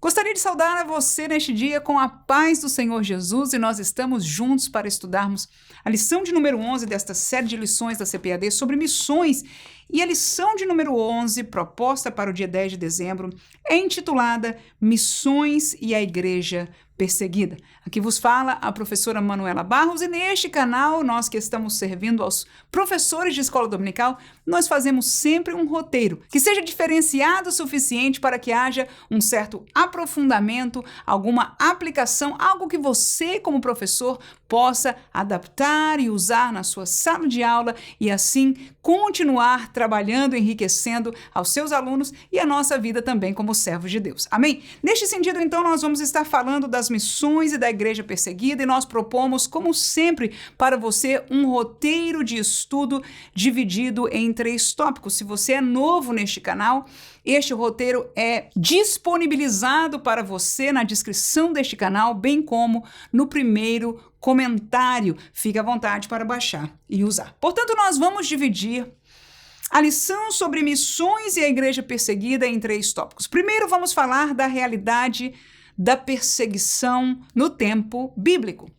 Gostaria de saudar a você neste dia com a paz do Senhor Jesus e nós estamos juntos para estudarmos a lição de número 11 desta série de lições da CPAD sobre missões. E a lição de número 11, proposta para o dia 10 de dezembro, é intitulada Missões e a Igreja Perseguida. Aqui vos fala a professora Manuela Barros e neste canal, nós que estamos servindo aos professores de escola dominical, nós fazemos sempre um roteiro que seja diferenciado o suficiente para que haja um certo aprofundamento, alguma aplicação, algo que você como professor possa adaptar e usar na sua sala de aula e assim continuar trabalhando, enriquecendo aos seus alunos e a nossa vida também como servos de Deus. Amém? Neste sentido, então, nós vamos estar falando das missões e da igreja perseguida e nós propomos, como sempre, para você um roteiro de estudo dividido em 3 tópicos. Se você é novo neste canal, este roteiro é disponibilizado para você na descrição deste canal, bem como no primeiro comentário. Fique à vontade para baixar e usar. Portanto, nós vamos dividir a lição sobre missões e a igreja perseguida em 3 tópicos. Primeiro, vamos falar da realidade da perseguição no tempo bíblico.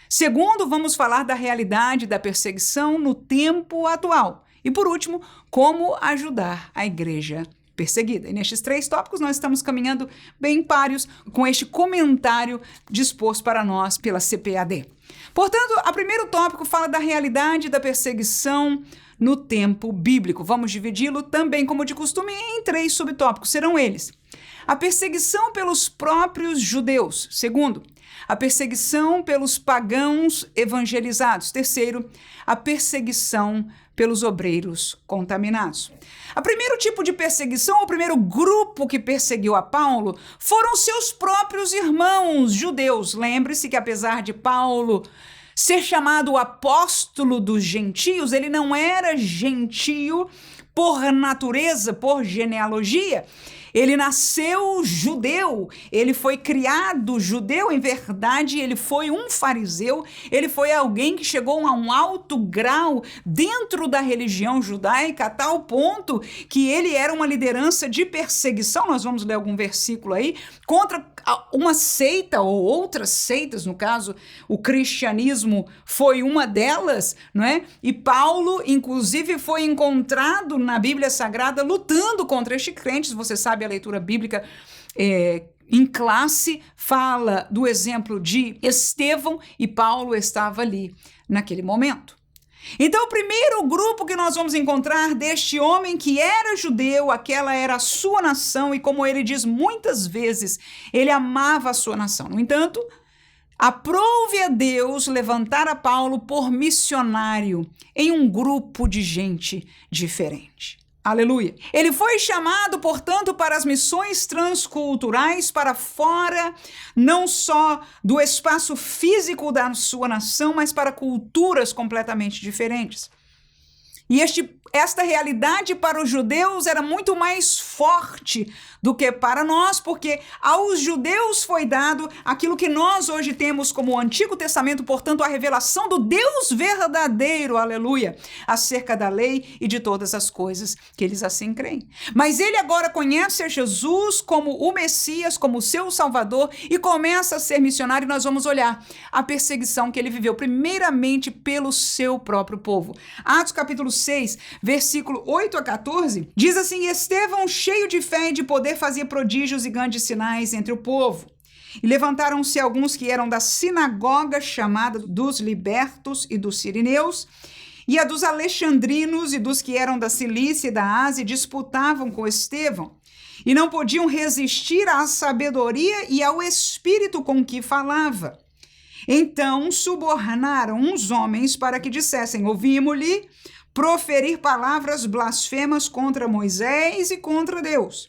Segundo, vamos falar da realidade da perseguição no tempo atual. E por último, como ajudar a igreja perseguida. E nestes 3 tópicos nós estamos caminhando bem páreos com este comentário disposto para nós pela CPAD. Portanto, o primeiro tópico fala da realidade da perseguição no tempo bíblico. Vamos dividi-lo também, como de costume, em 3 subtópicos. Serão eles: a perseguição pelos próprios judeus. Segundo, a perseguição pelos pagãos evangelizados. Terceiro, a perseguição pelos obreiros contaminados. O primeiro tipo de perseguição, o primeiro grupo que perseguiu a Paulo, foram seus próprios irmãos judeus. Lembre-se que apesar de Paulo ser chamado o apóstolo dos gentios, ele não era gentio por natureza, por genealogia. Ele nasceu judeu, ele foi criado judeu, em verdade ele foi um fariseu, ele foi alguém que chegou a um alto grau dentro da religião judaica, a tal ponto que ele era uma liderança de perseguição, nós vamos ler algum versículo aí, contra uma seita ou outras seitas, no caso o cristianismo foi uma delas, não é? E Paulo inclusive foi encontrado na Bíblia Sagrada lutando contra estes crentes. Você sabe, a leitura bíblica em classe fala do exemplo de Estevão e Paulo estava ali naquele momento. Então, o primeiro grupo que nós vamos encontrar deste homem que era judeu, aquela era a sua nação, e como ele diz muitas vezes, ele amava a sua nação. No entanto, aprove a Deus levantar a Paulo por missionário em um grupo de gente diferente. Aleluia! Ele foi chamado, portanto, para as missões transculturais para fora, não só do espaço físico da sua nação, mas para culturas completamente diferentes. E esta realidade para os judeus era muito mais forte do que para nós, porque aos judeus foi dado aquilo que nós hoje temos como o Antigo Testamento, portanto, a revelação do Deus verdadeiro, aleluia, acerca da lei e de todas as coisas que eles assim creem. Mas ele agora conhece a Jesus como o Messias, como o seu Salvador e começa a ser missionário. E nós vamos olhar a perseguição que ele viveu primeiramente pelo seu próprio povo. Atos capítulo 6, versículo 8 a 14, diz assim: Estevão, cheio de fé e de poder, fazia prodígios e grandes sinais entre o povo. E levantaram-se alguns que eram da sinagoga chamada dos libertos e dos sirineus, e a dos alexandrinos e dos que eram da Cilícia e da Ásia, disputavam com Estevão, e não podiam resistir à sabedoria e ao espírito com que falava. Então subornaram uns homens para que dissessem: ouvimos-lhe proferir palavras blasfemas contra Moisés e contra Deus.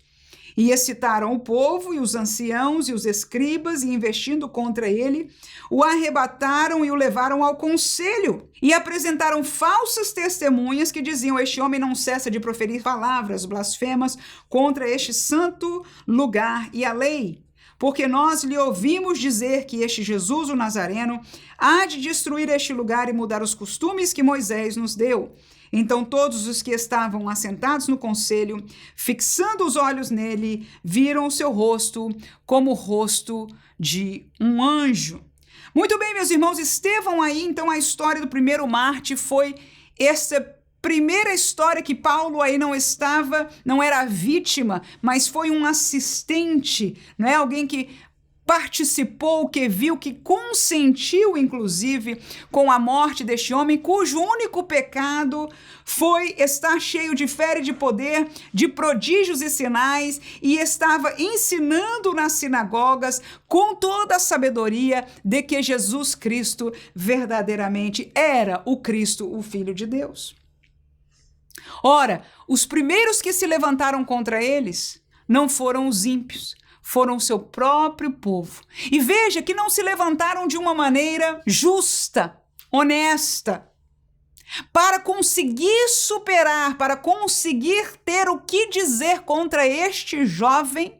E excitaram o povo e os anciãos e os escribas, e investindo contra ele, o arrebataram e o levaram ao conselho. E apresentaram falsas testemunhas que diziam: este homem não cessa de proferir palavras blasfemas contra este santo lugar e a lei. Porque nós lhe ouvimos dizer que este Jesus, o Nazareno, há de destruir este lugar e mudar os costumes que Moisés nos deu. Então todos os que estavam assentados no conselho, fixando os olhos nele, viram o seu rosto como o rosto de um anjo. Muito bem, meus irmãos, Estevão aí, então a história do primeiro Marte foi essa primeira história que Paulo aí não era vítima, mas foi um assistente, né? Alguém que participou, que viu, que consentiu, inclusive, com a morte deste homem, cujo único pecado foi estar cheio de fé e de poder, de prodígios e sinais, e estava ensinando nas sinagogas com toda a sabedoria de que Jesus Cristo verdadeiramente era o Cristo, o Filho de Deus. Ora, os primeiros que se levantaram contra eles não foram os ímpios, foram o seu próprio povo. E veja que não se levantaram de uma maneira justa, honesta, para conseguir superar, para conseguir ter o que dizer contra este jovem.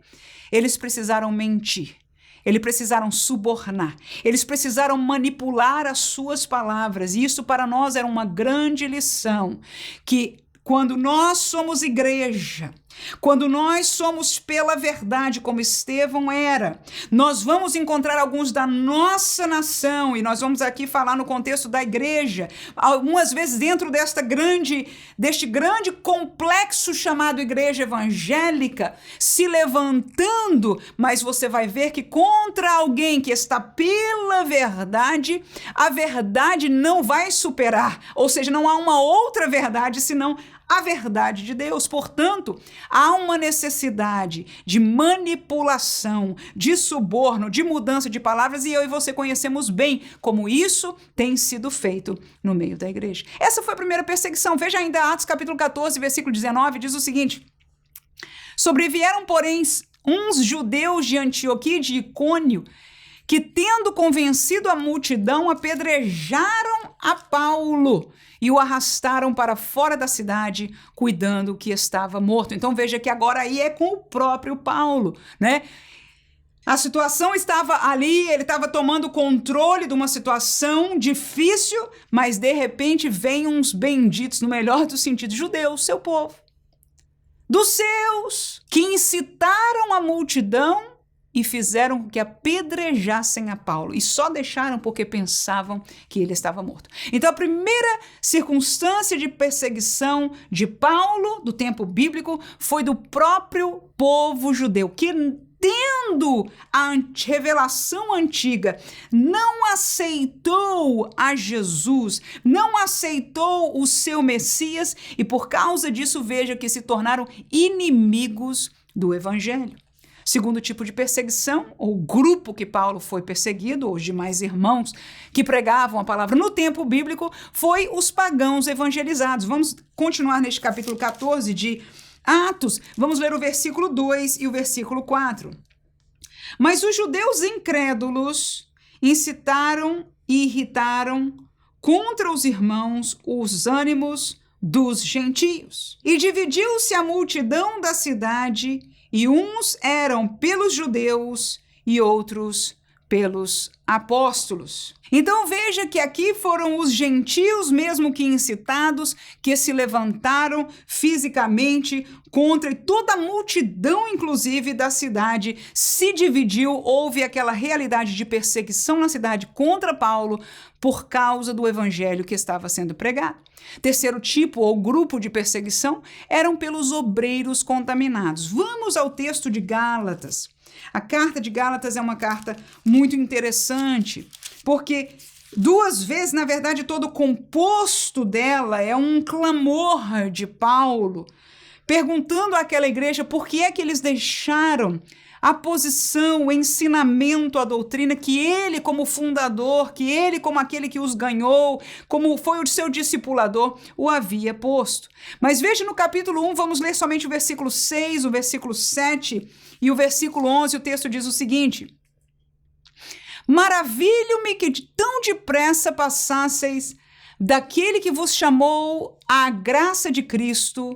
Eles precisaram mentir, eles precisaram subornar, eles precisaram manipular as suas palavras. E isso para nós era uma grande lição, que quando nós somos igreja, quando nós somos pela verdade, como Estevão era, nós vamos encontrar alguns da nossa nação, e nós vamos aqui falar no contexto da igreja, algumas vezes dentro deste grande complexo chamado igreja evangélica, se levantando, mas você vai ver que contra alguém que está pela verdade, a verdade não vai superar, ou seja, não há uma outra verdade senão a verdade de Deus. Portanto, há uma necessidade de manipulação, de suborno, de mudança de palavras, e eu e você conhecemos bem como isso tem sido feito no meio da igreja. Essa foi a primeira perseguição. Veja ainda Atos capítulo 14, versículo 19, diz o seguinte: sobrevieram, porém, uns judeus de Antioquia e de Icônio, que, tendo convencido a multidão, apedrejaram a Paulo e o arrastaram para fora da cidade, cuidando que estava morto. Então veja que agora aí é com o próprio Paulo, né? A situação estava ali, ele estava tomando controle de uma situação difícil, mas de repente vem uns benditos, no melhor dos sentidos, judeus, seu povo, dos seus, que incitaram a multidão e fizeram que apedrejassem a Paulo, e só deixaram porque pensavam que ele estava morto. Então a primeira circunstância de perseguição de Paulo, do tempo bíblico, foi do próprio povo judeu, que, tendo a revelação antiga, não aceitou a Jesus, não aceitou o seu Messias, e por causa disso, veja que se tornaram inimigos do evangelho. Segundo tipo de perseguição, ou grupo que Paulo foi perseguido, ou os demais irmãos que pregavam a palavra no tempo bíblico, foi os pagãos evangelizados. Vamos continuar neste capítulo 14 de Atos, vamos ler o versículo 2 e o versículo 4. Mas os judeus incrédulos incitaram e irritaram contra os irmãos os ânimos dos gentios. E dividiu-se a multidão da cidade, e uns eram pelos judeus e outros pelos apóstolos. Então veja que aqui foram os gentios mesmo que incitados, que se levantaram fisicamente contra, e toda a multidão, inclusive, da cidade se dividiu. Houve aquela realidade de perseguição na cidade contra Paulo por causa do evangelho que estava sendo pregado. Terceiro tipo ou grupo de perseguição eram pelos obreiros contaminados. Vamos ao texto de Gálatas. A carta de Gálatas é uma carta muito interessante, porque duas vezes, na verdade, todo o composto dela é um clamor de Paulo, perguntando àquela igreja por que é que eles deixaram a posição, o ensinamento, a doutrina que ele, como fundador, que ele, como aquele que os ganhou, como foi o seu discipulador, o havia posto. Mas veja no capítulo 1, vamos ler somente o versículo 6, o versículo 7 e o versículo 11, o texto diz o seguinte: maravilho-me que tão depressa passasseis daquele que vos chamou à graça de Cristo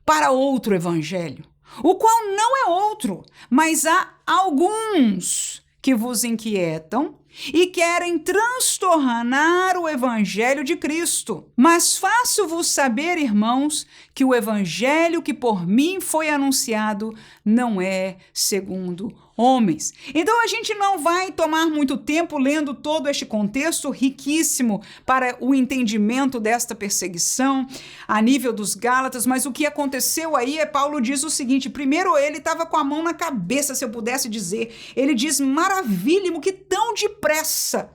para outro evangelho, o qual não é outro, mas há alguns que vos inquietam e querem transtornar o evangelho de Cristo. Mas faço-vos saber, irmãos, que o evangelho que por mim foi anunciado não é segundo homens. Então a gente não vai tomar muito tempo lendo todo este contexto riquíssimo para o entendimento desta perseguição a nível dos Gálatas, mas o que aconteceu aí Paulo diz o seguinte: primeiro ele estava com a mão na cabeça, se eu pudesse dizer. Ele diz: maravilha-me que tão depressa.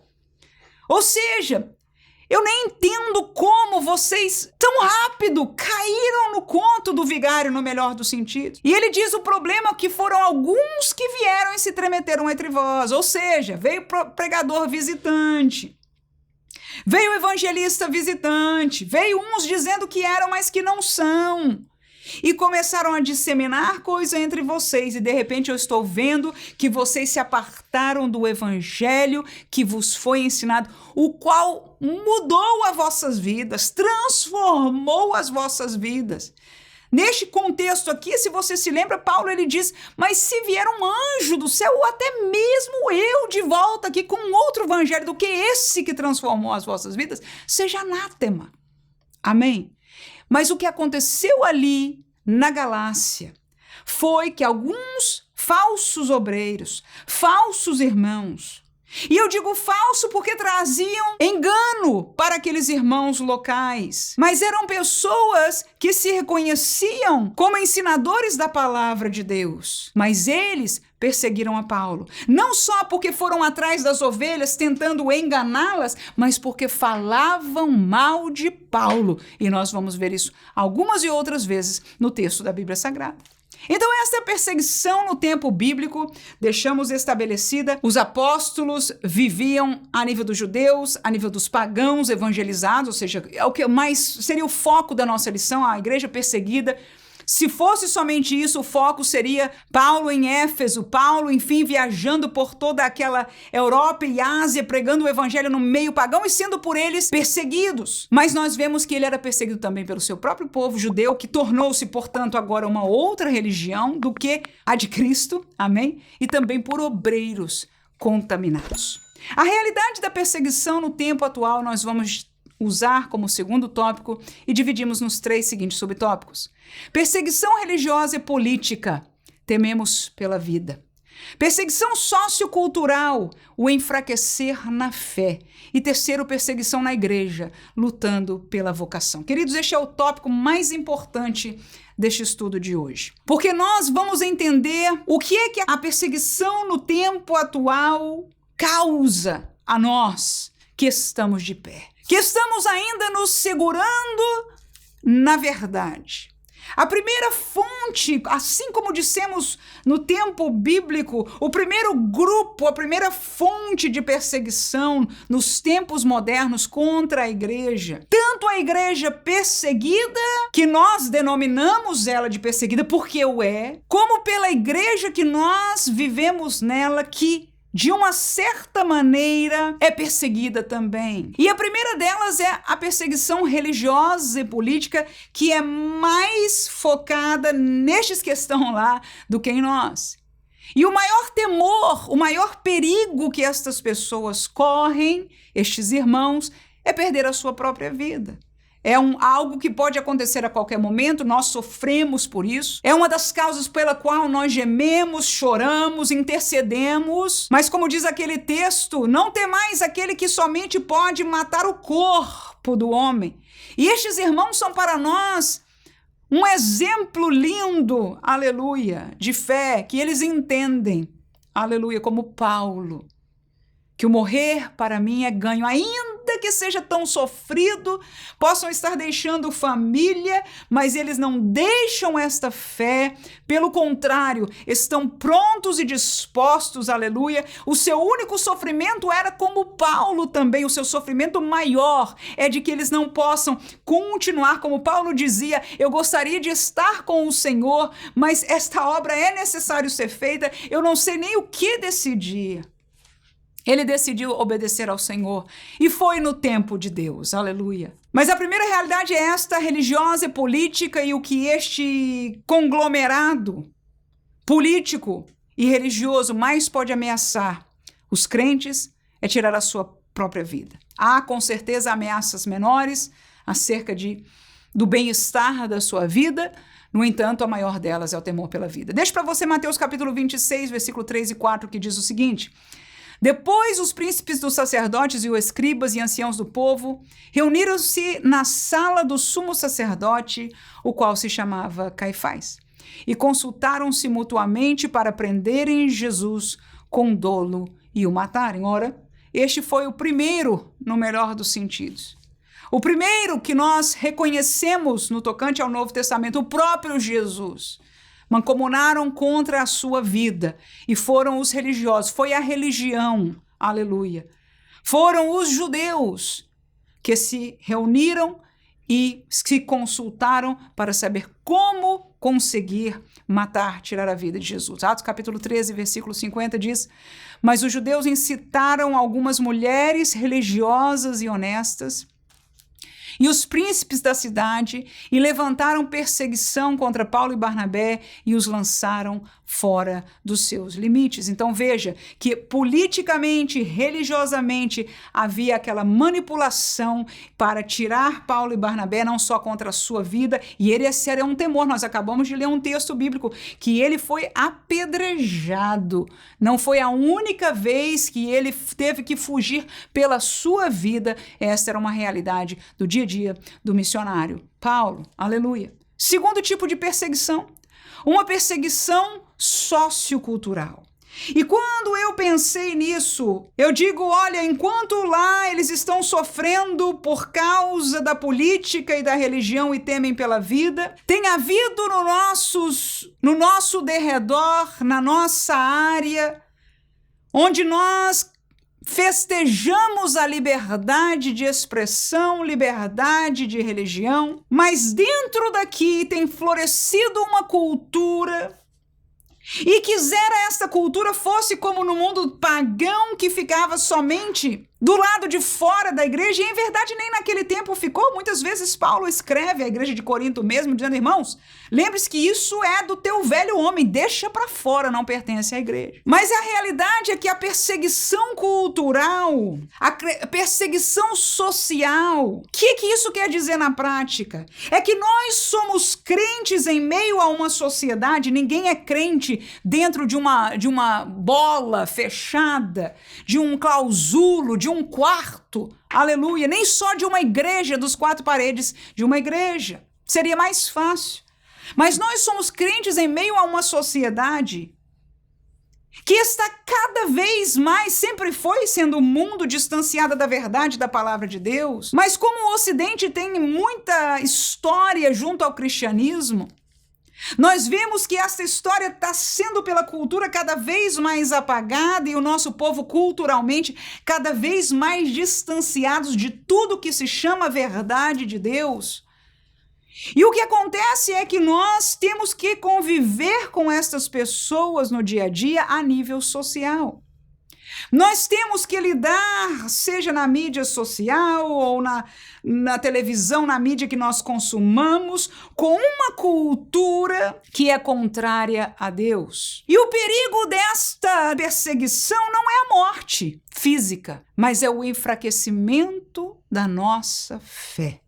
Ou seja, eu nem entendo como vocês tão rápido caíram no conto do vigário, no melhor dos sentidos. E ele diz: o problema é que foram alguns que vieram e se tremeteram entre vós. Ou seja, veio pregador visitante, veio evangelista visitante, veio uns dizendo que eram, mas que não são. E começaram a disseminar coisa entre vocês, e de repente eu estou vendo que vocês se apartaram do evangelho que vos foi ensinado, o qual mudou as vossas vidas, transformou as vossas vidas. Neste contexto aqui, se você se lembra, Paulo ele diz: mas se vier um anjo do céu, ou até mesmo eu de volta aqui com outro evangelho do que esse que transformou as vossas vidas, seja anátema. Amém? Mas o que aconteceu ali na Galácia foi que alguns falsos obreiros, falsos irmãos, e eu digo falso porque traziam engano para aqueles irmãos locais, mas eram pessoas que se reconheciam como ensinadores da palavra de Deus, mas eles perseguiram a Paulo, não só porque foram atrás das ovelhas tentando enganá-las, mas porque falavam mal de Paulo, e nós vamos ver isso algumas e outras vezes no texto da Bíblia Sagrada. Então esta é a perseguição no tempo bíblico, deixamos estabelecida. Os apóstolos viviam a nível dos judeus, a nível dos pagãos evangelizados, ou seja, é o que mais seria o foco da nossa lição, a igreja perseguida. Se fosse somente isso, o foco seria Paulo em Éfeso, Paulo, enfim, viajando por toda aquela Europa e Ásia, pregando o evangelho no meio pagão e sendo por eles perseguidos. Mas nós vemos que ele era perseguido também pelo seu próprio povo judeu, que tornou-se, portanto, agora uma outra religião do que a de Cristo, amém? E também por obreiros contaminados. A realidade da perseguição no tempo atual nós vamos usar como segundo tópico e dividimos nos 3 seguintes subtópicos. Perseguição religiosa e política, tememos pela vida. Perseguição sociocultural, o enfraquecer na fé. E terceiro, perseguição na igreja, lutando pela vocação. Queridos, este é o tópico mais importante deste estudo de hoje. Porque nós vamos entender o que é que a perseguição no tempo atual causa a nós que estamos de pé, que estamos ainda nos segurando na verdade. A primeira fonte, assim como dissemos no tempo bíblico, o primeiro grupo, a primeira fonte de perseguição nos tempos modernos contra a igreja, tanto a igreja perseguida, que nós denominamos ela de perseguida porque o é, como pela igreja que nós vivemos nela, que de uma certa maneira é perseguida também. E a primeira delas é a perseguição religiosa e política, que é mais focada nestes que estão lá do que em nós. E o maior temor, o maior perigo que estas pessoas correm, estes irmãos, é perder a sua própria vida. É algo que pode acontecer a qualquer momento, nós sofremos por isso. É uma das causas pela qual nós gememos, choramos, intercedemos. Mas como diz aquele texto, não temais aquele que somente pode matar o corpo do homem. E estes irmãos são para nós um exemplo lindo, aleluia, de fé, que eles entendem, aleluia, como Paulo, que o morrer para mim é ganho, ainda que seja tão sofrido, possam estar deixando família, mas eles não deixam esta fé, pelo contrário, estão prontos e dispostos, aleluia. O seu único sofrimento era como Paulo também, o seu sofrimento maior é de que eles não possam continuar, como Paulo dizia, eu gostaria de estar com o Senhor, mas esta obra é necessário ser feita, eu não sei nem o que decidir. Ele decidiu obedecer ao Senhor e foi no tempo de Deus, aleluia. Mas a primeira realidade é esta, religiosa e política, e o que este conglomerado político e religioso mais pode ameaçar os crentes é tirar a sua própria vida. Há, com certeza, ameaças menores acerca do bem-estar da sua vida. No entanto, a maior delas é o temor pela vida. Deixo para você Mateus capítulo 26, versículo 3 e 4, que diz o seguinte: depois os príncipes dos sacerdotes e os escribas e anciãos do povo reuniram-se na sala do sumo sacerdote, o qual se chamava Caifás, e consultaram-se mutuamente para prenderem Jesus com dolo e o matarem. Ora, este foi o primeiro, no melhor dos sentidos. O primeiro que nós reconhecemos no tocante ao Novo Testamento, o próprio Jesus. Mancomunaram contra a sua vida e foram os religiosos, foi a religião, aleluia. Foram os judeus que se reuniram e se consultaram para saber como conseguir matar, tirar a vida de Jesus. Atos capítulo 13, versículo 50 diz: mas os judeus incitaram algumas mulheres religiosas e honestas e os príncipes da cidade e levantaram perseguição contra Paulo e Barnabé e os lançaram fora dos seus limites. Então veja que politicamente, religiosamente, havia aquela manipulação para tirar Paulo e Barnabé não só contra a sua vida, e esse era um temor. Nós acabamos de ler um texto bíblico que ele foi apedrejado. Não foi a única vez que ele teve que fugir pela sua vida. Esta era uma realidade do dia a dia do missionário Paulo. Aleluia. Segundo tipo de perseguição, uma perseguição sociocultural. E quando eu pensei nisso, eu digo, olha, enquanto lá eles estão sofrendo por causa da política e da religião e temem pela vida, tem havido no nosso derredor, na nossa área, onde nós festejamos a liberdade de expressão, liberdade de religião, mas dentro daqui tem florescido uma cultura, e quisera esta cultura fosse como no mundo pagão, que ficava somente do lado de fora da igreja, e em verdade nem naquele tempo ficou. Muitas vezes Paulo escreve à igreja de Corinto mesmo, dizendo, irmãos, lembre-se que isso é do teu velho homem, deixa para fora, não pertence à igreja. Mas a realidade é que a perseguição cultural, a perseguição social, o que isso quer dizer na prática? É que nós somos crentes em meio a uma sociedade, ninguém é crente dentro de uma bola fechada, de um clausulo, de um quarto, aleluia, nem só de uma igreja, dos quatro paredes de uma igreja. Seria mais fácil. Mas nós somos crentes em meio a uma sociedade que está cada vez mais, sempre foi sendo um mundo distanciada da verdade da palavra de Deus. Mas como o Ocidente tem muita história junto ao cristianismo, nós vemos que essa história está sendo pela cultura cada vez mais apagada e o nosso povo culturalmente cada vez mais distanciados de tudo que se chama verdade de Deus. E o que acontece é que nós temos que conviver com essas pessoas no dia a dia a nível social. Nós temos que lidar, seja na mídia social ou na televisão, na mídia que nós consumamos, com uma cultura que é contrária a Deus. E o perigo desta perseguição não é a morte física, mas é o enfraquecimento da nossa fé,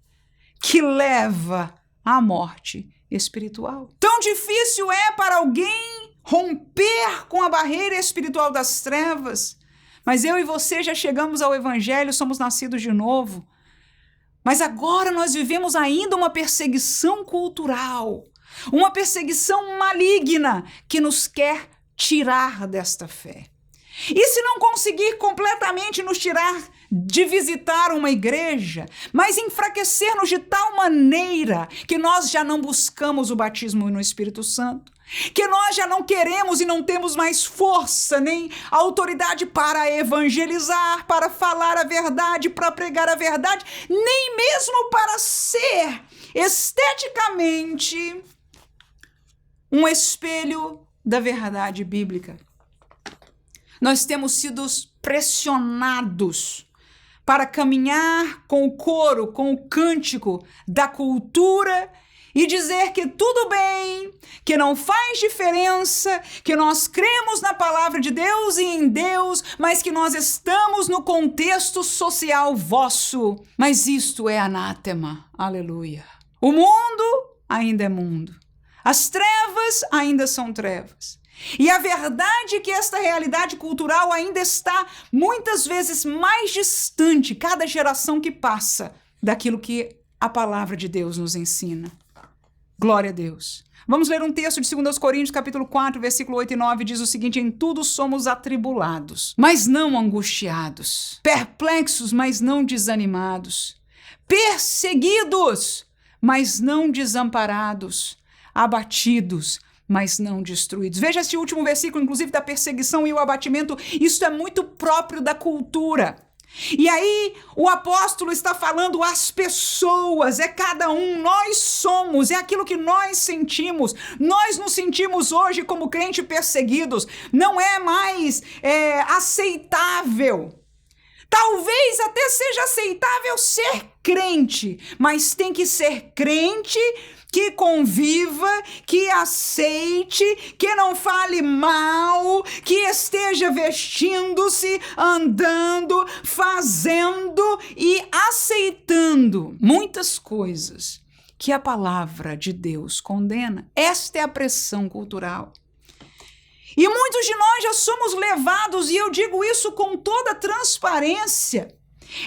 que leva à morte espiritual. Tão difícil é para alguém romper com a barreira espiritual das trevas, mas eu e você já chegamos ao Evangelho, somos nascidos de novo. Mas agora nós vivemos ainda uma perseguição cultural, uma perseguição maligna que nos quer tirar desta fé. E se não conseguir completamente nos tirar de visitar uma igreja, mas enfraquecer-nos de tal maneira que nós já não buscamos o batismo no Espírito Santo, que nós já não queremos e não temos mais força nem autoridade para evangelizar, para falar a verdade, para pregar a verdade, nem mesmo para ser esteticamente um espelho da verdade bíblica. Nós temos sido pressionados para caminhar com o coro, com o cântico da cultura e dizer que tudo bem, que não faz diferença, que nós cremos na palavra de Deus e em Deus, mas que nós estamos no contexto social vosso. Mas isto é anátema. Aleluia. O mundo ainda é mundo. As trevas ainda são trevas. E a verdade é que esta realidade cultural ainda está muitas vezes mais distante, cada geração que passa, daquilo que a palavra de Deus nos ensina. Glória a Deus. Vamos ler um texto de 2 Coríntios, capítulo 4, versículo 8 e 9, diz o seguinte: em tudo somos atribulados, mas não angustiados, perplexos, mas não desanimados, perseguidos, mas não desamparados, abatidos, mas não destruídos. Veja esse último versículo, inclusive da perseguição e o abatimento. Isso é muito próprio da cultura. E aí o apóstolo está falando às pessoas, é cada um, nós somos, é aquilo que nós sentimos. Nós nos sentimos hoje como crentes perseguidos. Não é mais aceitável. Talvez até seja aceitável ser crente, mas tem que ser crente que conviva, que aceite, que não fale mal, que esteja vestindo-se, andando, fazendo e aceitando muitas coisas que a palavra de Deus condena. Esta é a pressão cultural. E muitos de nós já somos levados, e eu digo isso com toda transparência.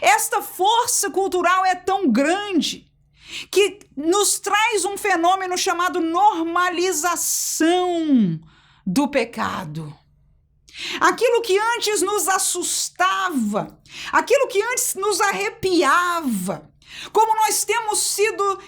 Esta força cultural é tão grande que nos traz um fenômeno chamado normalização do pecado. Aquilo que antes nos assustava, aquilo que antes nos arrepiava, como nós temos sido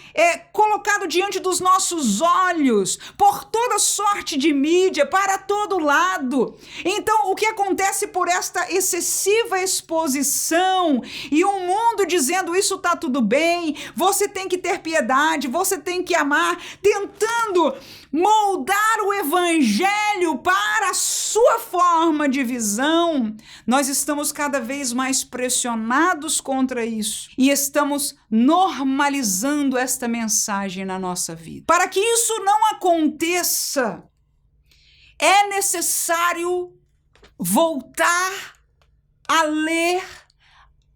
colocado diante dos nossos olhos por toda sorte de mídia, para todo lado. Então, o que acontece por esta excessiva exposição e um mundo dizendo isso está tudo bem, você tem que ter piedade, você tem que amar, tentando moldar o evangelho para a sua forma de visão, nós estamos cada vez mais pressionados contra isso e estamos normalizando esta mensagem na nossa vida. Para que isso não aconteça, é necessário voltar a ler,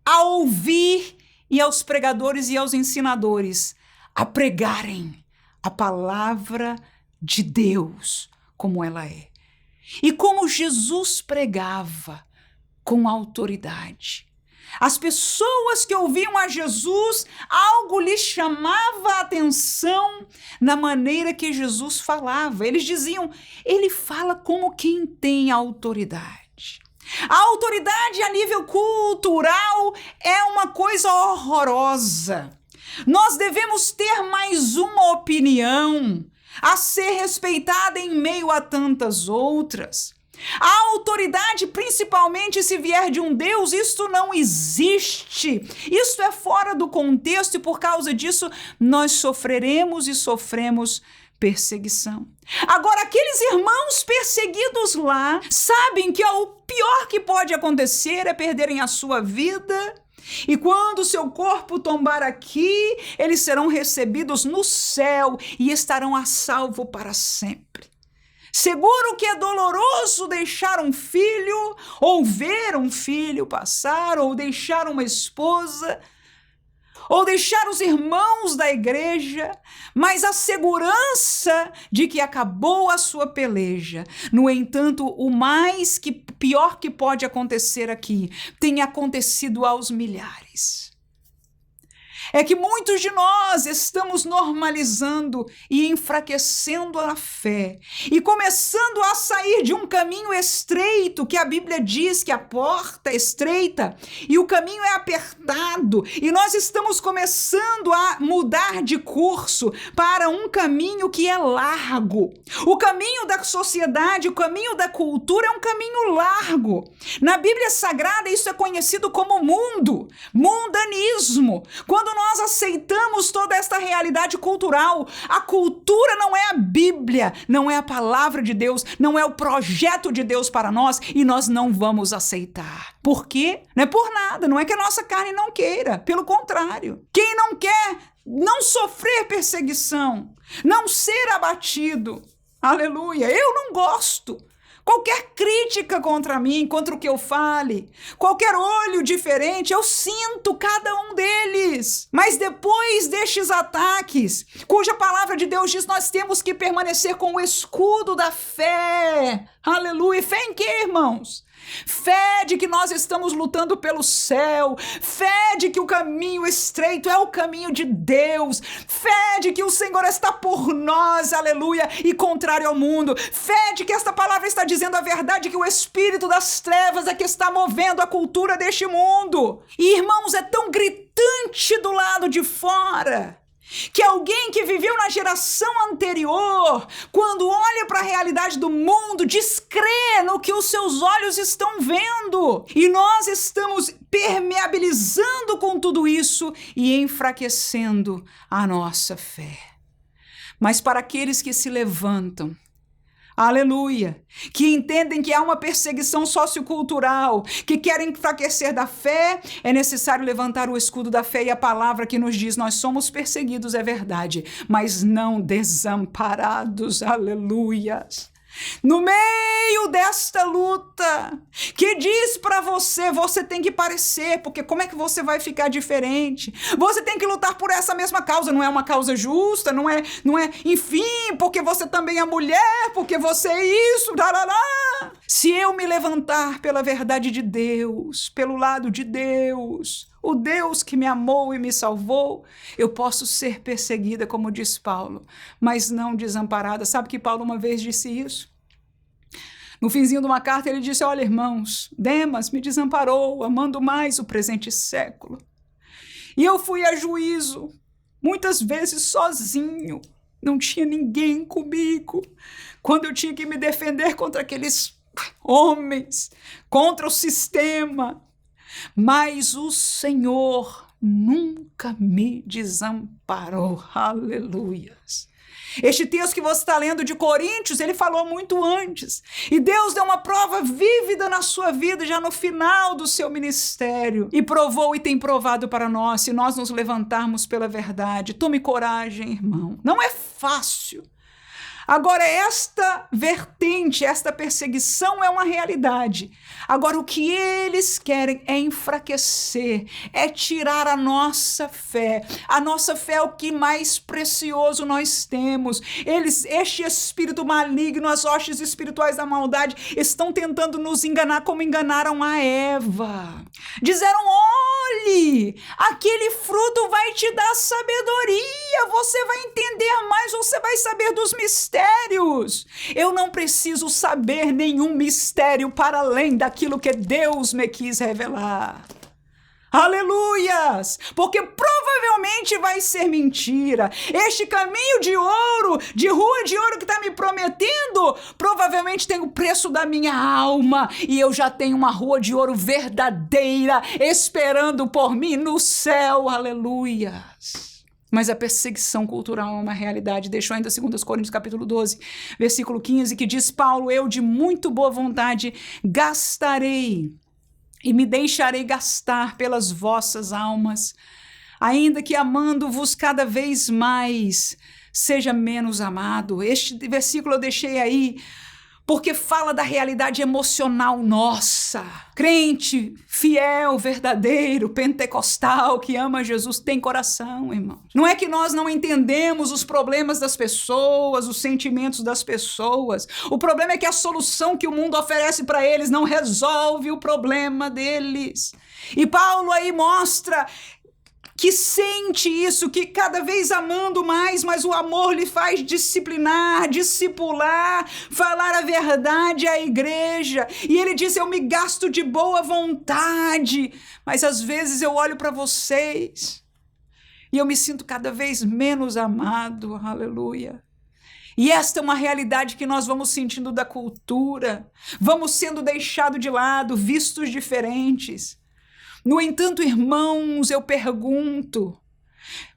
a ouvir e aos pregadores e aos ensinadores a pregarem a palavra de Deus como ela é. E como Jesus pregava com autoridade. As pessoas que ouviam a Jesus, algo lhes chamava a atenção na maneira que Jesus falava. Eles diziam, ele fala como quem tem autoridade. A autoridade a nível cultural é uma coisa horrorosa. Nós devemos ter mais uma opinião a ser respeitada em meio a tantas outras. A autoridade, principalmente se vier de um Deus, isto não existe. Isto é fora do contexto e por causa disso nós sofreremos e sofremos perseguição. Agora, aqueles irmãos perseguidos lá sabem que o pior que pode acontecer é perderem a sua vida. E quando seu corpo tombar aqui, eles serão recebidos no céu e estarão a salvo para sempre. Seguro que é doloroso deixar um filho, ou ver um filho passar, ou deixar uma esposa, ou deixar os irmãos da igreja, mas a segurança de que acabou a sua peleja. No entanto, o pior que pode acontecer aqui tem acontecido aos milhares. É que muitos de nós estamos normalizando e enfraquecendo a fé e começando a sair de um caminho estreito, que a Bíblia diz que a porta é estreita e o caminho é apertado, e nós estamos começando a mudar de curso para um caminho que é largo. O caminho da sociedade, o caminho da cultura é um caminho largo. Na Bíblia Sagrada isso é conhecido como mundanismo. Quando nós aceitamos toda esta realidade cultural. A cultura não é a Bíblia, não é a palavra de Deus, não é o projeto de Deus para nós, e nós não vamos aceitar. Por quê? Não é por nada, não é que a nossa carne não queira, pelo contrário. Quem não quer não sofrer perseguição, não ser abatido, aleluia, eu não gosto. Qualquer crítica contra mim, contra o que eu fale, qualquer olho diferente, eu sinto cada um deles. Mas depois destes ataques, cuja palavra de Deus diz, nós temos que permanecer com o escudo da fé. Aleluia. Fé em quê, irmãos? Fé de que nós estamos lutando pelo céu, fé de que o caminho estreito é o caminho de Deus, fé de que o Senhor está por nós, aleluia, e contrário ao mundo, fé de que esta palavra está dizendo a verdade, que o espírito das trevas é que está movendo a cultura deste mundo. E irmãos, é tão gritante do lado de fora, que alguém que viveu na geração anterior, quando olha para a realidade do mundo, descrê no que os seus olhos estão vendo. E nós estamos permeabilizando com tudo isso e enfraquecendo a nossa fé. Mas para aqueles que se levantam, aleluia, que entendem que há uma perseguição sociocultural, que querem enfraquecer da fé, é necessário levantar o escudo da fé, e a palavra que nos diz, nós somos perseguidos, é verdade, mas não desamparados, aleluia. No meio desta luta, que diz para você, você tem que parecer, porque como é que você vai ficar diferente? Você tem que lutar por essa mesma causa, não é uma causa justa, não é, enfim, porque você também é mulher, porque você é isso, darará. Se eu me levantar pela verdade de Deus, pelo lado de Deus, o Deus que me amou e me salvou, eu posso ser perseguida, como diz Paulo, mas não desamparada. Sabe que Paulo uma vez disse isso? No finzinho de uma carta ele disse, olha irmãos, Demas me desamparou, amando mais o presente século. E eu fui a juízo, muitas vezes sozinho, não tinha ninguém comigo, quando eu tinha que me defender contra aqueles homens, contra o sistema. Mas o Senhor nunca me desamparou. Aleluias. Este texto que você está lendo de Coríntios, ele falou muito antes. E Deus deu uma prova vívida na sua vida, já no final do seu ministério. E provou e tem provado para nós, se nós nos levantarmos pela verdade. Tome coragem, irmão. Não é fácil. Agora, esta vertente, esta perseguição é uma realidade. Agora, o que eles querem é enfraquecer, é tirar a nossa fé. A nossa fé é o que mais precioso nós temos. Este espírito maligno, as hostes espirituais da maldade, estão tentando nos enganar como enganaram a Eva. Disseram, olhe, aquele fruto vai te dar sabedoria, você vai entender mais, você vai saber dos mistérios. Eu não preciso saber nenhum mistério para além daquilo que Deus me quis revelar. Aleluias! Porque provavelmente vai ser mentira. Este caminho de ouro, de rua de ouro que está me prometendo, provavelmente tem o preço da minha alma. E eu já tenho uma rua de ouro verdadeira esperando por mim no céu. Aleluias! Mas a perseguição cultural é uma realidade. Deixou ainda 2 Coríntios capítulo 12, versículo 15, que diz, Paulo, eu de muito boa vontade gastarei e me deixarei gastar pelas vossas almas, ainda que amando-vos cada vez mais, seja menos amado. Este versículo eu deixei aí, porque fala da realidade emocional nossa. Crente, fiel, verdadeiro, pentecostal, que ama Jesus, tem coração, irmão. Não é que nós não entendemos os problemas das pessoas, os sentimentos das pessoas. O problema é que a solução que o mundo oferece para eles não resolve o problema deles. E Paulo aí mostra que sente isso, que cada vez amando mais, mas o amor lhe faz disciplinar, discipular, falar a verdade à igreja. E ele diz, eu me gasto de boa vontade, mas às vezes eu olho para vocês e eu me sinto cada vez menos amado, aleluia. E esta é uma realidade que nós vamos sentindo da cultura, vamos sendo deixados de lado, vistos diferentes. No entanto, irmãos, eu pergunto,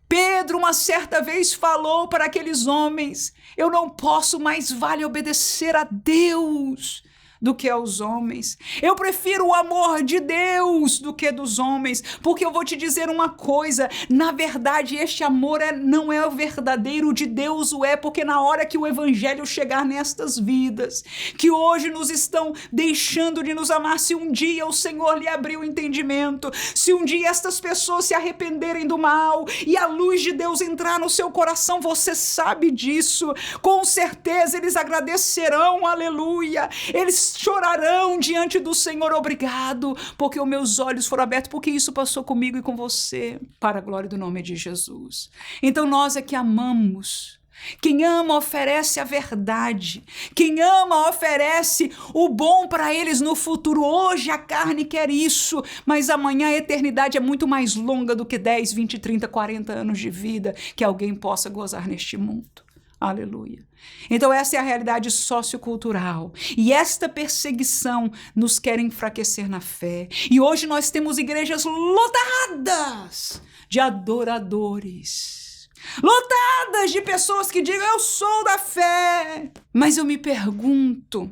Pedro, uma certa vez, falou para aqueles homens: eu não posso, mais vale obedecer a Deus do que aos homens. Eu prefiro o amor de Deus do que dos homens, porque eu vou te dizer uma coisa, na verdade este amor não é o verdadeiro, de Deus o é, porque na hora que o evangelho chegar nestas vidas, que hoje nos estão deixando de nos amar, se um dia o Senhor lhe abrir o entendimento, se um dia estas pessoas se arrependerem do mal e a luz de Deus entrar no seu coração, você sabe disso, com certeza eles agradecerão, aleluia, eles chorarão diante do Senhor, obrigado, porque os meus olhos foram abertos, porque isso passou comigo e com você, para a glória do nome de Jesus. Então nós é que amamos. Quem ama oferece a verdade, quem ama oferece o bom para eles no futuro. Hoje a carne quer isso, mas amanhã a eternidade é muito mais longa do que 10, 20, 30, 40 anos de vida que alguém possa gozar neste mundo. Aleluia. Então essa é a realidade sociocultural e esta perseguição nos quer enfraquecer na fé. E hoje nós temos igrejas lotadas de adoradores, lotadas de pessoas que digam eu sou da fé. Mas eu me pergunto,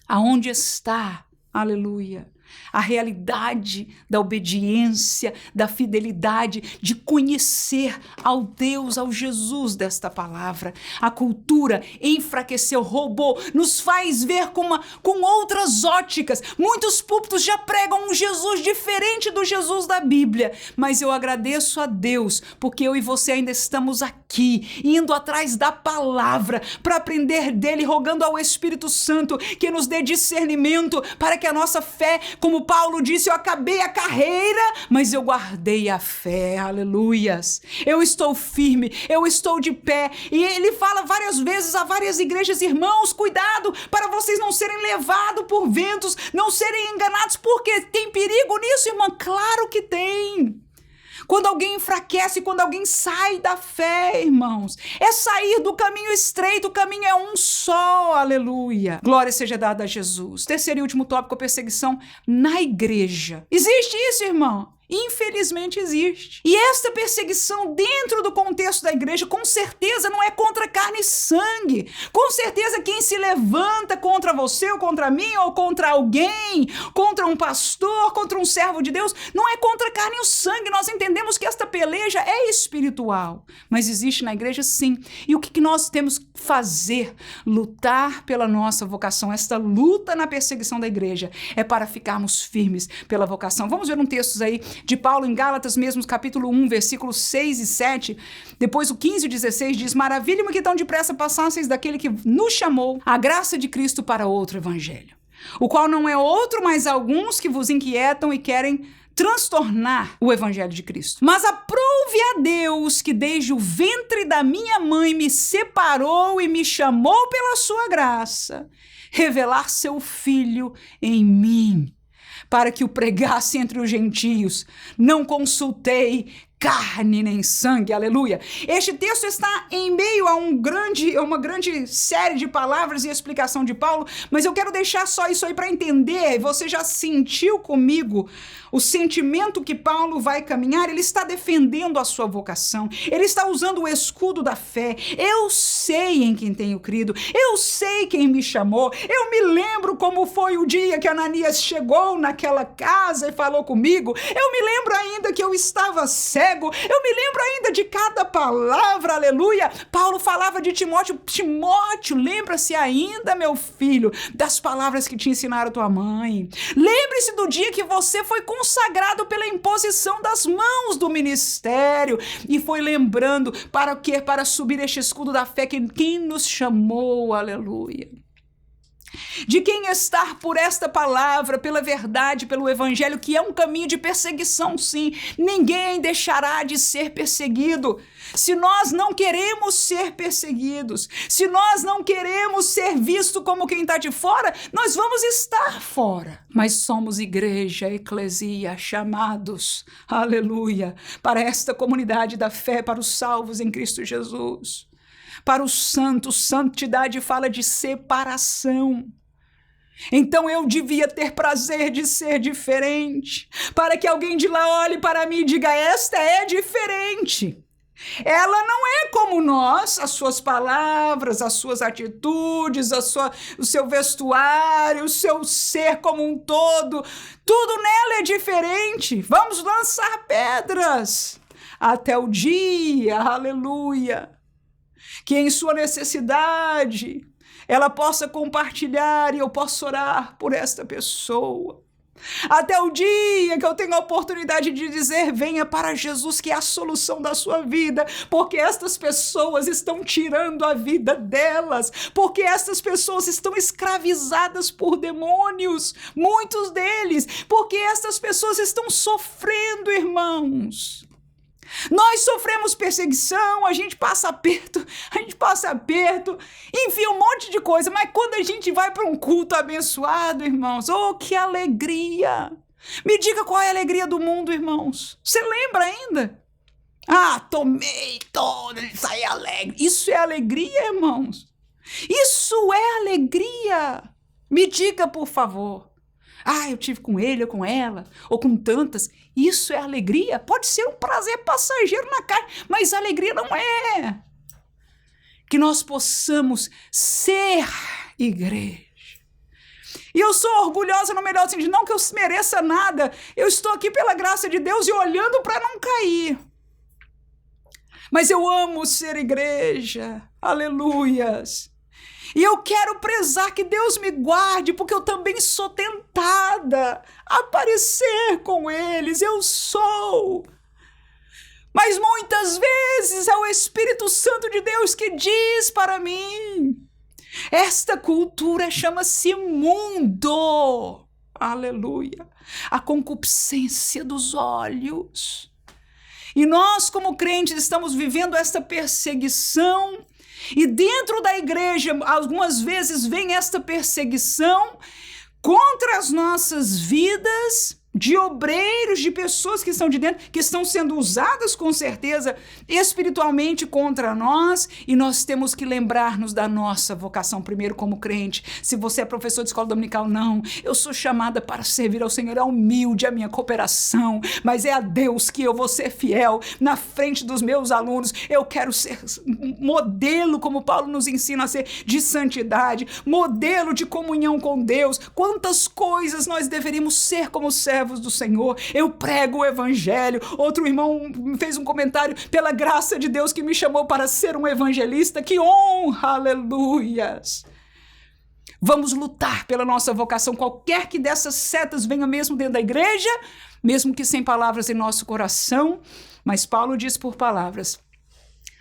aonde está, aleluia, a realidade da obediência, da fidelidade, de conhecer ao Deus, ao Jesus desta palavra? A cultura enfraqueceu, roubou, nos faz ver com outras óticas. Muitos púlpitos já pregam um Jesus diferente do Jesus da Bíblia, mas eu agradeço a Deus, porque eu e você ainda estamos aqui, indo atrás da palavra, para aprender dele, rogando ao Espírito Santo que nos dê discernimento, para que a nossa fé, como Paulo disse, eu acabei a carreira, mas eu guardei a fé, aleluias. Eu estou firme, eu estou de pé. E ele fala várias vezes a várias igrejas: irmãos, cuidado para vocês não serem levados por ventos, não serem enganados, porque tem perigo nisso, irmã? Claro que tem. Quando alguém enfraquece, quando alguém sai da fé, irmãos, é sair do caminho estreito, o caminho é um só, aleluia. Glória seja dada a Jesus. Terceiro e último tópico, a perseguição na igreja. Existe isso, irmão? Infelizmente existe. E esta perseguição dentro do contexto da igreja, com certeza não é contra carne e sangue. Com certeza quem se levanta contra você ou contra mim ou contra alguém, contra um pastor, contra um servo de Deus, não é contra carne e o sangue. Nós entendemos que esta peleja é espiritual, mas existe na igreja sim. E o que nós temos que fazer? Lutar pela nossa vocação. Esta luta na perseguição da igreja é para ficarmos firmes pela vocação. Vamos ver um texto aí de Paulo em Gálatas mesmo, capítulo 1, versículos 6 e 7, depois o 15 e 16 diz: maravilha-me que tão depressa passasseis daquele que nos chamou a graça de Cristo para outro evangelho, o qual não é outro, mas alguns que vos inquietam e querem transtornar o evangelho de Cristo. Mas aprove a Deus que desde o ventre da minha mãe me separou e me chamou pela sua graça, revelar seu Filho em mim, para que o pregasse entre os gentios. Não consultei carne nem sangue, aleluia. Este texto está em meio a uma grande série de palavras e explicação de Paulo, mas eu quero deixar só isso aí para entender. Você já sentiu comigo o sentimento que Paulo vai caminhar? Ele está defendendo a sua vocação, ele está usando o escudo da fé. Eu sei em quem tenho crido, eu sei quem me chamou, eu me lembro como foi o dia que Ananias chegou naquela casa e falou comigo, eu me lembro ainda que eu estava cego, eu me lembro ainda de cada palavra, aleluia. Paulo falava de Timóteo: Timóteo, lembra-se ainda, meu filho, das palavras que te ensinaram tua mãe. Lembre-se do dia que você foi consagrado pela imposição das mãos do ministério. E foi lembrando para o quê? Para subir este escudo da fé, que quem nos chamou, aleluia. De quem estar por esta palavra, pela verdade, pelo evangelho, que é um caminho de perseguição, sim. Ninguém deixará de ser perseguido. Se nós não queremos ser perseguidos, se nós não queremos ser vistos como quem está de fora, nós vamos estar fora. Mas somos igreja, eclesia, chamados, aleluia, para esta comunidade da fé, para os salvos em Cristo Jesus. Para os santos, santidade fala de separação. Então eu devia ter prazer de ser diferente, para que alguém de lá olhe para mim e diga: esta é diferente. Ela não é como nós, as suas palavras, as suas atitudes, o seu vestuário, o seu ser como um todo, tudo nela é diferente. Vamos lançar pedras até o dia, aleluia, que em sua necessidade ela possa compartilhar e eu possa orar por esta pessoa. Até o dia que eu tenho a oportunidade de dizer: venha para Jesus, que é a solução da sua vida, porque estas pessoas estão tirando a vida delas, porque estas pessoas estão escravizadas por demônios, muitos deles, porque estas pessoas estão sofrendo, irmãos. Nós sofremos perseguição, a gente passa aperto, enfim, um monte de coisa, mas quando a gente vai para um culto abençoado, irmãos, oh, que alegria! Me diga qual é a alegria do mundo, irmãos. Você lembra ainda? Ah, tomei todo, saí alegre. Isso é alegria, irmãos? Isso é alegria! Me diga, por favor. Ah, eu tive com ele ou com ela, ou com tantas. Isso é alegria? Pode ser um prazer passageiro na carne, mas alegria não é. Que nós possamos ser igreja. E eu sou orgulhosa no melhor sentido, não que eu mereça nada. Eu estou aqui pela graça de Deus e olhando para não cair. Mas eu amo ser igreja. Aleluias. E eu quero prezar, que Deus me guarde, porque eu também sou tentada a parecer com eles, eu sou. Mas muitas vezes é o Espírito Santo de Deus que diz para mim: esta cultura chama-se mundo. Aleluia. A concupiscência dos olhos. E nós, como crentes, estamos vivendo esta perseguição. E dentro da igreja, algumas vezes vem esta perseguição contra as nossas vidas, de obreiros, de pessoas que estão de dentro, que estão sendo usadas com certeza espiritualmente contra nós, e nós temos que lembrar-nos da nossa vocação primeiro como crente. Se você é professor de escola dominical, não, eu sou chamada para servir ao Senhor, é humilde a minha cooperação, mas é a Deus que eu vou ser fiel na frente dos meus alunos. Eu quero ser modelo, como Paulo nos ensina a ser, de santidade, modelo de comunhão com Deus. Quantas coisas nós deveríamos ser como servos do Senhor. Eu prego o evangelho. Outro irmão fez um comentário: pela graça de Deus que me chamou para ser um evangelista. Que honra, aleluias. Vamos lutar pela nossa vocação, qualquer que dessas setas venha mesmo dentro da igreja, mesmo que sem palavras em nosso coração, mas Paulo diz por palavras: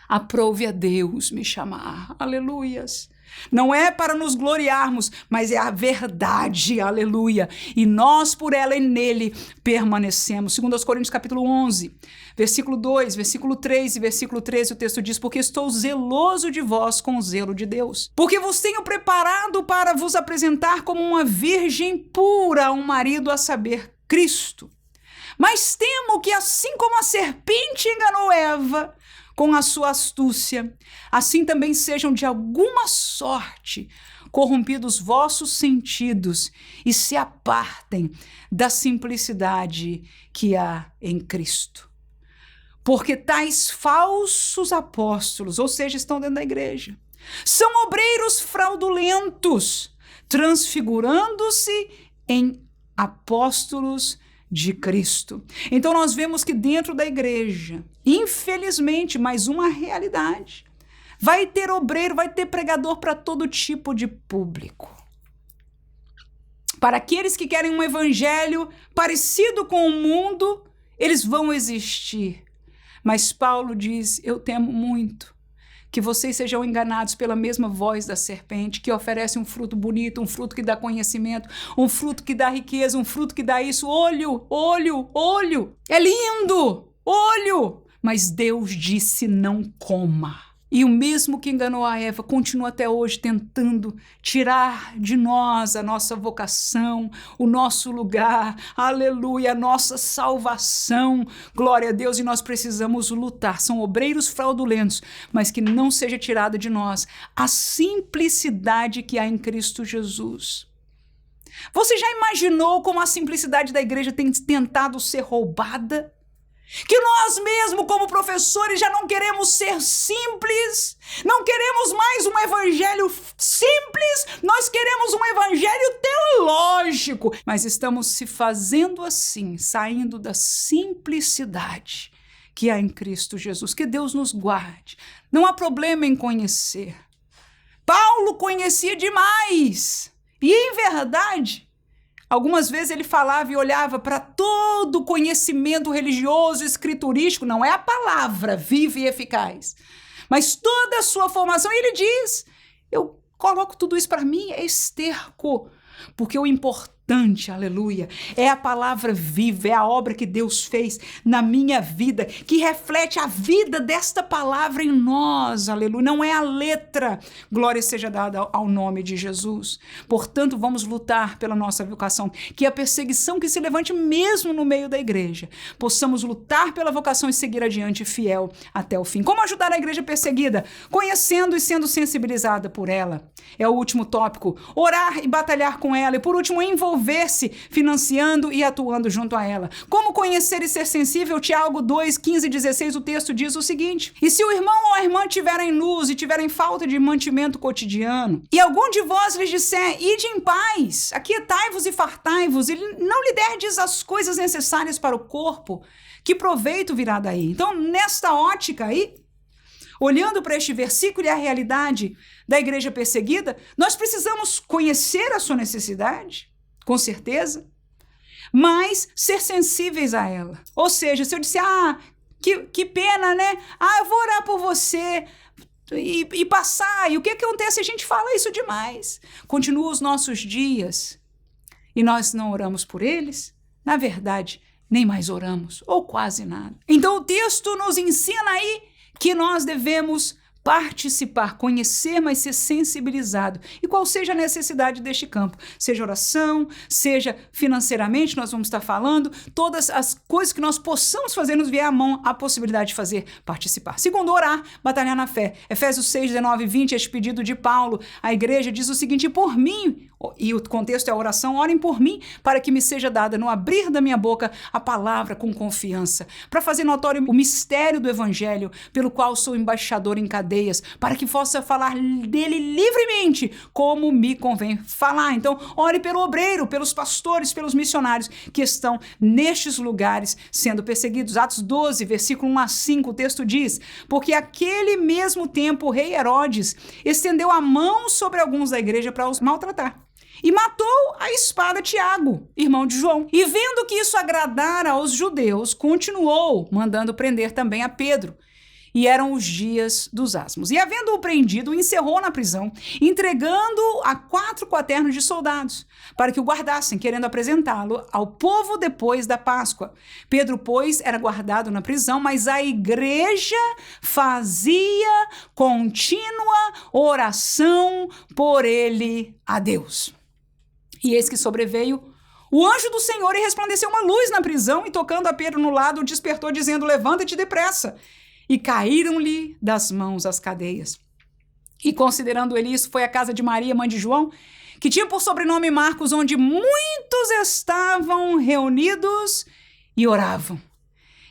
aprove a Deus me chamar, aleluias. Não é para nos gloriarmos, mas é a verdade, aleluia. E nós por ela e nele permanecemos. 2 Coríntios capítulo 11, versículo 2, versículo 3 e versículo 13, o texto diz: porque estou zeloso de vós com o zelo de Deus, porque vos tenho preparado para vos apresentar como uma virgem pura a um marido, a saber, Cristo. Mas temo que, assim como a serpente enganou Eva com a sua astúcia, assim também sejam de alguma sorte corrompidos vossos sentidos e se apartem da simplicidade que há em Cristo. Porque tais falsos apóstolos, ou seja, estão dentro da igreja, são obreiros fraudulentos, transfigurando-se em apóstolos de Cristo. Então nós vemos que dentro da igreja, infelizmente, mais uma realidade, vai ter obreiro, vai ter pregador para todo tipo de público. Para aqueles que querem um evangelho parecido com o mundo, eles vão existir. Mas Paulo diz: eu temo muito que vocês sejam enganados pela mesma voz da serpente, que oferece um fruto bonito, um fruto que dá conhecimento, um fruto que dá riqueza, um fruto que dá isso. Olho, olho, olho. É lindo, olho. Mas Deus disse: não coma. E o mesmo que enganou a Eva continua até hoje tentando tirar de nós a nossa vocação, o nosso lugar, aleluia, a nossa salvação, glória a Deus, e nós precisamos lutar. São obreiros fraudulentos, mas que não seja tirada de nós a simplicidade que há em Cristo Jesus. Você já imaginou como a simplicidade da igreja tem tentado ser roubada? Que nós mesmo, como professores, já não queremos ser simples, não queremos mais um evangelho simples, nós queremos um evangelho teológico. Mas estamos se fazendo assim, saindo da simplicidade que há em Cristo Jesus. Que Deus nos guarde. Não há problema em conhecer. Paulo conhecia demais. E em verdade, algumas vezes ele falava e olhava para todo o conhecimento religioso, escriturístico, não é a palavra viva e eficaz, mas toda a sua formação, e ele diz, eu coloco tudo isso para mim, é esterco, porque o importante, aleluia, é a palavra viva, é a obra que Deus fez na minha vida, que reflete a vida desta palavra em nós, aleluia, não é a letra, glória seja dada ao nome de Jesus. Portanto, vamos lutar pela nossa vocação, que a perseguição que se levante mesmo no meio da igreja, possamos lutar pela vocação e seguir adiante fiel até o fim. Como ajudar a igreja perseguida? Conhecendo e sendo sensibilizada por ela. É o último tópico. Orar e batalhar com ela. E por último, envolver-se, financiando e atuando junto a ela. Como conhecer e ser sensível? Tiago 2, 15 e 16, o texto diz o seguinte: e se o irmão ou a irmã tiverem luz e tiverem falta de mantimento cotidiano, e algum de vós lhes disser, ide em paz, aquietai-vos e fartai-vos, e não lhe derdes as coisas necessárias para o corpo, que proveito virá daí? Então, nesta ótica aí, olhando para este versículo e a realidade da igreja perseguida, nós precisamos conhecer a sua necessidade, com certeza, mas ser sensíveis a ela. Ou seja, se eu disser, que pena, né? Eu vou orar por você e passar, e o que acontece? A gente fala isso demais. Continua os nossos dias e nós não oramos por eles, na verdade, nem mais oramos, ou quase nada. Então o texto nos ensina aí que nós devemos participar, conhecer, mas ser sensibilizado. E qual seja a necessidade deste campo? Seja oração, seja financeiramente, nós vamos estar falando, todas as coisas que nós possamos fazer, nos vier à mão a possibilidade de fazer, participar. Segundo, orar, batalhar na fé. Efésios 6, 19 e 20, este pedido de Paulo, a igreja diz o seguinte: por mim, e o contexto é a oração, orem por mim, para que me seja dada no abrir da minha boca a palavra com confiança, para fazer notório o mistério do evangelho, pelo qual sou embaixador em cadeias, para que possa falar dele livremente, como me convém falar. Então, ore pelo obreiro, pelos pastores, pelos missionários que estão nestes lugares sendo perseguidos. Atos 12, versículo 1 a 5, o texto diz: porque aquele mesmo tempo o rei Herodes estendeu a mão sobre alguns da igreja para os maltratar. E matou a espada Tiago, irmão de João. E vendo que isso agradara aos judeus, continuou mandando prender também a Pedro. E eram os dias dos asmos. E havendo-o prendido, o encerrou na prisão, entregando-o a 4 quaternos de soldados, para que o guardassem, querendo apresentá-lo ao povo depois da Páscoa. Pedro, pois, era guardado na prisão, mas a igreja fazia contínua oração por ele a Deus. E eis que sobreveio o anjo do Senhor e resplandeceu uma luz na prisão, e tocando a Pedro no lado, o despertou, dizendo: levanta-te depressa. E caíram-lhe das mãos as cadeias. E considerando ele isso, foi à casa de Maria, mãe de João, que tinha por sobrenome Marcos, onde muitos estavam reunidos e oravam.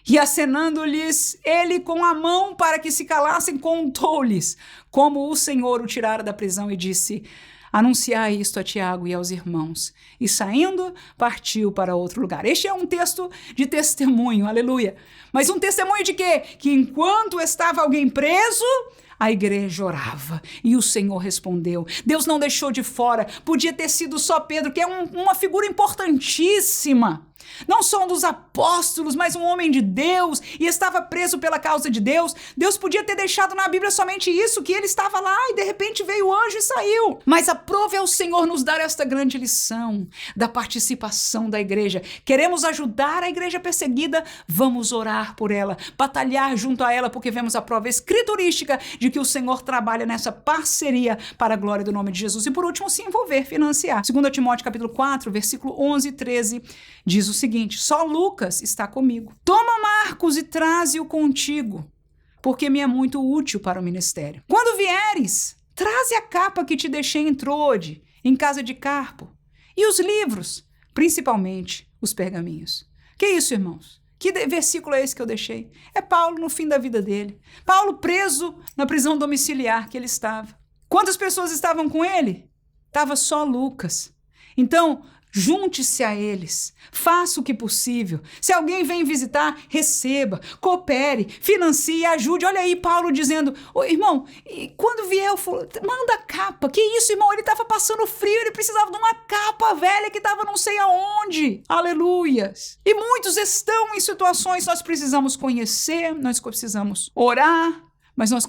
E acenando-lhes ele com a mão para que se calassem, contou-lhes como o Senhor o tirara da prisão e disse: anunciai isto a Tiago e aos irmãos. E saindo, partiu para outro lugar. Este é um texto de testemunho, aleluia. Mas um testemunho de quê? Que enquanto estava alguém preso, a igreja orava e o Senhor respondeu. Deus não deixou de fora. Podia ter sido só Pedro, que é uma figura importantíssima. Não só um dos apóstolos, mas um homem de Deus, e estava preso pela causa de Deus. Deus podia ter deixado na Bíblia somente isso, que ele estava lá e de repente veio o anjo e saiu. Mas aprove ao Senhor nos dar esta grande lição da participação da igreja. Queremos ajudar a igreja perseguida, vamos orar por ela, batalhar junto a ela, porque vemos a prova escriturística de que o Senhor trabalha nessa parceria para a glória do nome de Jesus. E por último, se envolver, financiar. 2 Timóteo capítulo 4, versículo 11 e 13, diz o seguinte: só Lucas está comigo. Toma Marcos e traze-o contigo, porque me é muito útil para o ministério. Quando vieres, traze a capa que te deixei em Troade, em casa de Carpo, E os livros, principalmente os pergaminhos. Que isso, irmãos? Que versículo é esse que eu deixei? É Paulo no fim da vida dele. Paulo preso na prisão domiciliar que ele estava. Quantas pessoas estavam com ele? Estava só Lucas. Então, junte-se a eles, faça o que possível. Se alguém vem visitar, receba, coopere, financie, ajude. Olha aí Paulo dizendo, irmão, quando vier, manda capa. Que isso, irmão? Ele estava passando frio, ele precisava de uma capa velha que estava não sei aonde. Aleluias. E muitos estão em situações, nós precisamos conhecer, nós precisamos orar, mas nós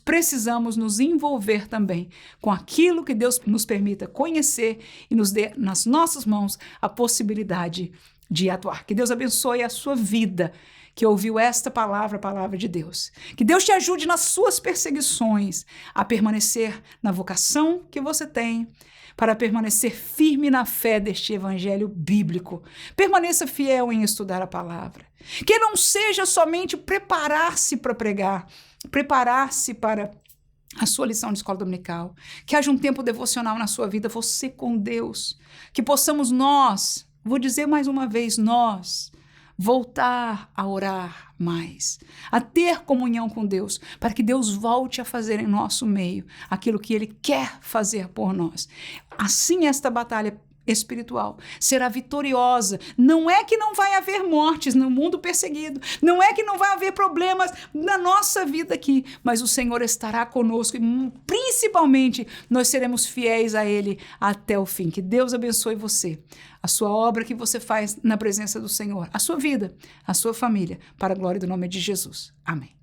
precisamos nos envolver também com aquilo que Deus nos permita conhecer e nos dê nas nossas mãos a possibilidade de atuar. Que Deus abençoe a sua vida, que ouviu esta palavra, a palavra de Deus. Que Deus te ajude nas suas perseguições a permanecer na vocação que você tem, para permanecer firme na fé deste evangelho bíblico. Permaneça fiel em estudar a palavra. Que não seja somente preparar-se para pregar, preparar-se para a sua lição de escola dominical, que haja um tempo devocional na sua vida, você com Deus, que possamos nós, vou dizer mais uma vez, nós, voltar a orar mais, a ter comunhão com Deus, para que Deus volte a fazer em nosso meio aquilo que Ele quer fazer por nós. Assim esta batalha espiritual será vitoriosa. Não é que não vai haver mortes no mundo perseguido, não é que não vai haver problemas na nossa vida aqui, mas o Senhor estará conosco e principalmente nós seremos fiéis a Ele até o fim. Que Deus abençoe você, a sua obra que você faz na presença do Senhor, a sua vida, a sua família, para a glória do nome de Jesus. Amém.